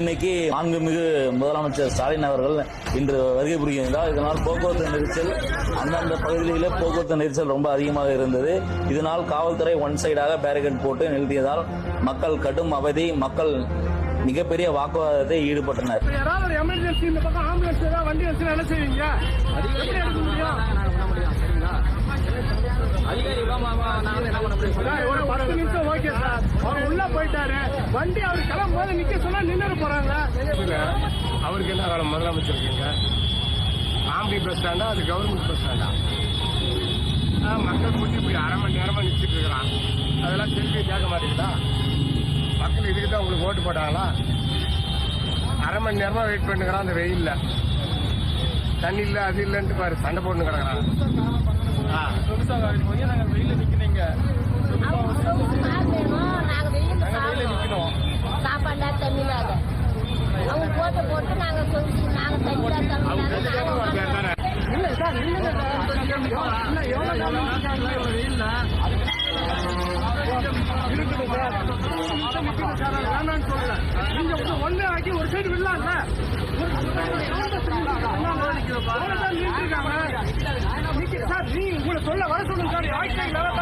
இன்னைக்கு மாண்புமிகு முதலமைச்சர் ஸ்டாலின் அவர்கள் இன்று வருகை புரிகின்றார். இதனால் போக்குவரத்து நெரிசல் அந்தந்த பகுதிகளிலே போக்குவரத்து நெரிசல் ரொம்ப அதிகமாக இருந்தது. இதனால் காவல்துறை ஒன் சைடாக பேரிகேட் போட்டு நிறுத்தியதால் மக்கள் கடும் அவதி, மக்கள் மிகப்பெரிய வாக்குவாதத்தை ஈடுபட்டனர். வண்டி அவர் கிளம்பும் போது நிக்க சொன்னா நின்று போறாங்க. அவருக்கு என்ன வேலை? முதலமைச்சர் இருக்கீங்க, ஆம்பி பஸ் ஸ்டாண்டா, அது கவர்மெண்ட் பஸ் ஸ்டாண்டா? மக்கள் கூட்டி இப்படி அரை மணி நேரமா நிச்சுட்டு இருக்கிறான். அதெல்லாம் திருப்பி கேட்க மாட்டேங்குதா? மக்கள் இதுக்கு தான் உங்களுக்கு ஓட்டு போட்டாங்களா? அரை மணி நேரமா வெயிட் பண்ணுகிறான் அந்த வெயில்ல. தண்ணி இல்ல, அது இல்லைன்ட்டு பாரு சண்டை போட்டு கிடக்குறான். நாங்க வெயில நிக்கிறீங்க, சாப்பாடா தண்ணி இல்லாத அவங்க போட்டு போட்டு நாங்க சொல்லி நாங்க தண்ணி இல்ல சார் ஒண்ணு ஆக்கி ஒரு சைடு விடலாம்ல. சார் நீ உங்களை சொல்ல வர சொல்லுங்க சார்.